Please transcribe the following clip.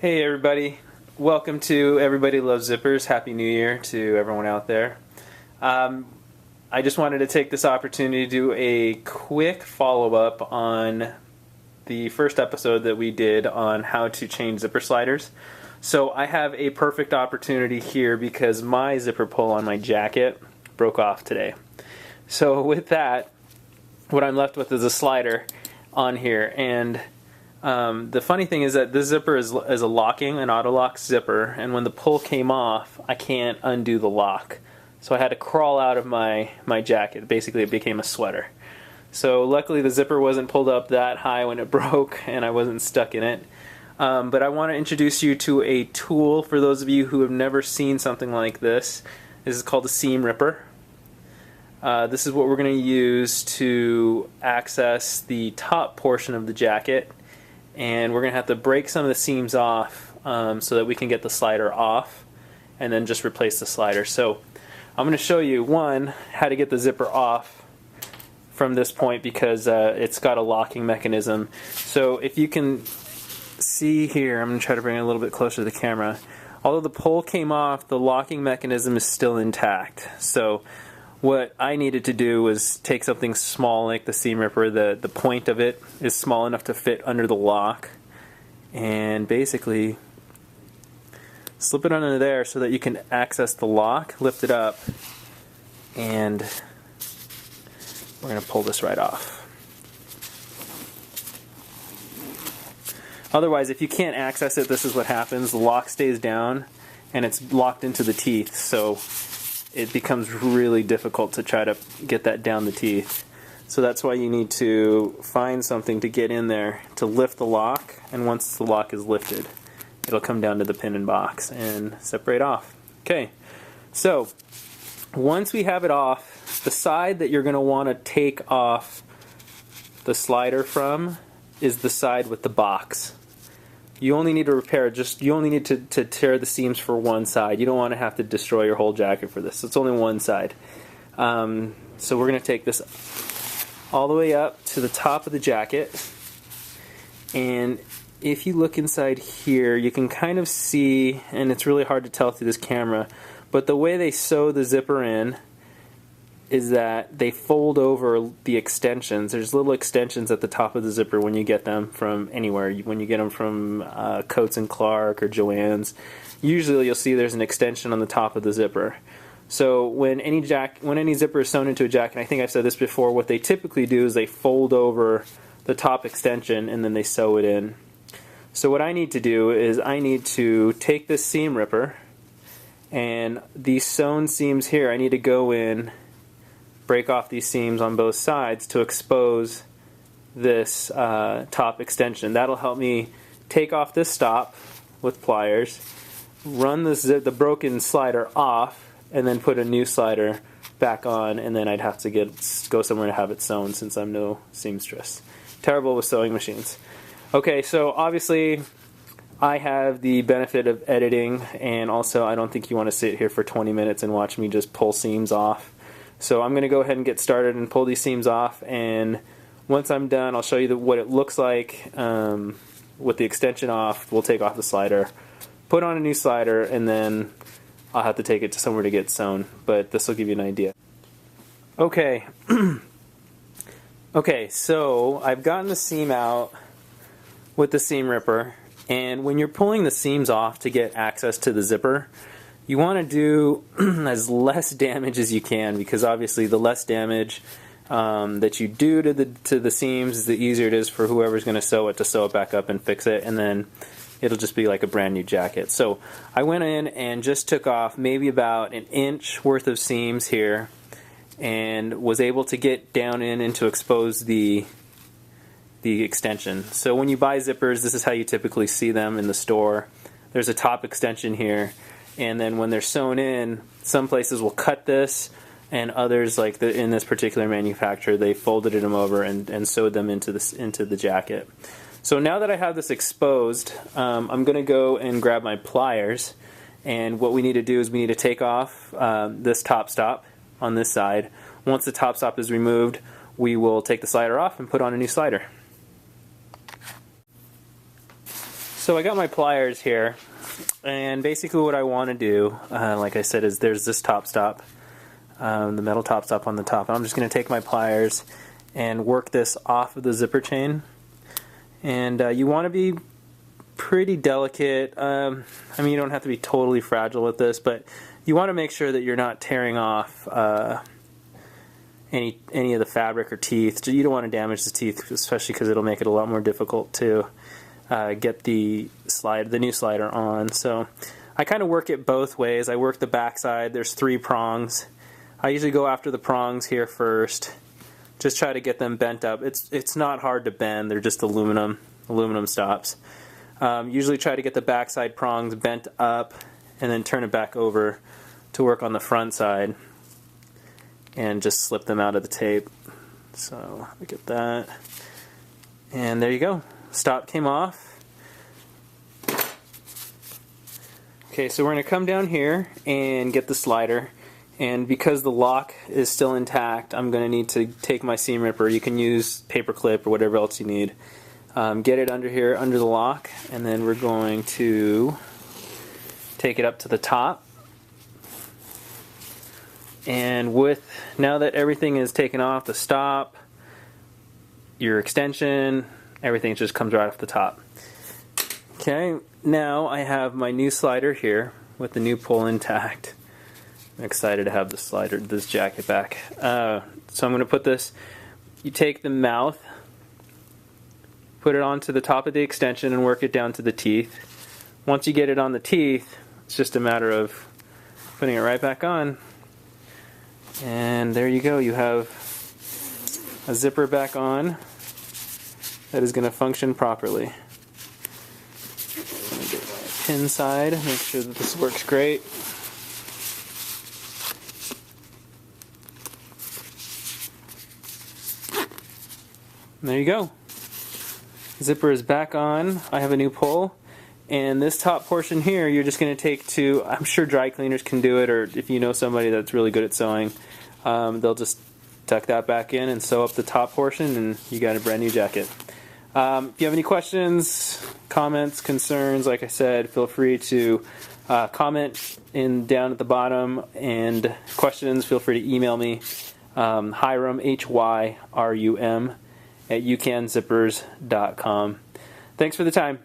Hey everybody, welcome to Everybody Loves Zippers. Happy New Year to everyone out there. I just wanted to take this opportunity to do a quick follow-up on the first episode that we did on how to change zipper sliders. So I have a perfect opportunity here because my zipper pull on my jacket broke off today. So with that, what I'm left with is a slider on here, and the funny thing is that this zipper is a locking, an auto-lock zipper, and when the pull came off, I can't undo the lock. So I had to crawl out of my jacket. Basically, it became a sweater. So luckily the zipper wasn't pulled up that high when it broke, and I wasn't stuck in it. But I want to introduce you to a tool for those of you who have never seen something like this. This is called a seam ripper. This is what we're going to use to access the top portion of the jacket. And we're going to have to break some of the seams off so that we can get the slider off and then just replace the slider. So I'm going to show you, one, how to get the zipper off from this point because it's got a locking mechanism. So if you can see here, I'm going to try to bring it a little bit closer to the camera. Although the pull came off, the locking mechanism is still intact. So what I needed to do was take something small like the seam ripper. The point of it is small enough to fit under the lock, and basically slip it under there so that you can access the lock, lift it up, and we're going to pull this right off. Otherwise, if you can't access it, this is what happens. The lock stays down and it's locked into the teeth, so it becomes really difficult to try to get that down the teeth. So that's why you need to find something to get in there to lift the lock, and once the lock is lifted, it'll come down to the pin and box and separate off. Okay, so once we have it off, the side that you're going to want to take off the slider from is the side with the box. You only need to repair you only need to tear the seams for one side. You don't want to have to destroy your whole jacket for this. It's only one side. So we're going to take this all the way up to the top of the jacket. And if you look inside here, you can kind of see, and it's really hard to tell through this camera, but the way they sew the zipper in is that they fold over the extensions. There's little extensions at the top of the zipper when you get them from anywhere. When you get them from Coates and Clark or Joann's, usually you'll see there's an extension on the top of the zipper. So when any zipper is sewn into a jacket, I think I've said this before, what they typically do is they fold over the top extension and then they sew it in. So what I need to do is I need to take this seam ripper, and these sewn seams here, I need to go in, break off these seams on both sides to expose this top extension. That'll help me take off this stop with pliers, run the broken slider off, and then put a new slider back on, and then I'd have to go somewhere to have it sewn since I'm no seamstress. Terrible with sewing machines. Okay, so obviously I have the benefit of editing, and also I don't think you want to sit here for 20 minutes and watch me just pull seams off. So I'm going to go ahead and get started and pull these seams off, and once I'm done I'll show you what it looks like with the extension off. We'll take off the slider, put on a new slider, and then I'll have to take it to somewhere to get sewn, but this will give you an idea. Okay, okay, so I've gotten the seam out with the seam ripper, and when you're pulling the seams off to get access to the zipper, you want to do as less damage as you can, because obviously the less damage that you do to the seams, the easier it is for whoever's going to sew it back up and fix it, and then it'll just be like a brand new jacket. So I went in and just took off maybe about an inch worth of seams here, and was able to get down in and to expose the extension. So when you buy zippers, this is how you typically see them in the store. There's a top extension here, and then when they're sewn in, some places will cut this, and others, like in this particular manufacturer, they folded them over and sewed them into the jacket. So now that I have this exposed, I'm going to go and grab my pliers, and what we need to do is we need to take off this top stop on this side. Once the top stop is removed, we will take the slider off and put on a new slider. So I got my pliers here, and basically what I want to do, like I said, is there's this top stop, the metal top stop on the top. And I'm just going to take my pliers and work this off of the zipper chain. And you want to be pretty delicate. I mean, you don't have to be totally fragile with this, but you want to make sure that you're not tearing off any of the fabric or teeth. You don't want to damage the teeth, especially because it'll make it a lot more difficult to get the new slider on. So I kind of work it both ways. I work the back side. There's 3 prongs. I usually go after the prongs here first. Just try to get them bent up. It's not hard to bend. They're just aluminum stops. Usually try to get the backside prongs bent up and then turn it back over to work on the front side and just slip them out of the tape. So look at that. And there you go. Stop came off. Okay, so we're going to come down here and get the slider. And because the lock is still intact, I'm going to need to take my seam ripper. You can use paper clip or whatever else you need. Get it under here, under the lock, and then we're going to take it up to the top. And now that everything is taken off, the stop, your extension, everything just comes right off the top. Okay, now I have my new slider here with the new pull intact. I'm excited to have this jacket back. So I'm going to put this, you take the mouth, put it onto the top of the extension and work it down to the teeth. Once you get it on the teeth, it's just a matter of putting it right back on. And there you go, you have a zipper back on that is going to function properly. I'm going to get my pin side, make sure that this works great. And there you go. Zipper is back on. I have a new pull. And this top portion here, you're just going to take to, I'm sure dry cleaners can do it, or if you know somebody that's really good at sewing, they'll just tuck that back in and sew up the top portion, and you got a brand new jacket. If you have any questions, comments, concerns, like I said, feel free to comment down at the bottom, and questions, feel free to email me, Hyrum, Hyrum, at UCANzippers.com. Thanks for the time.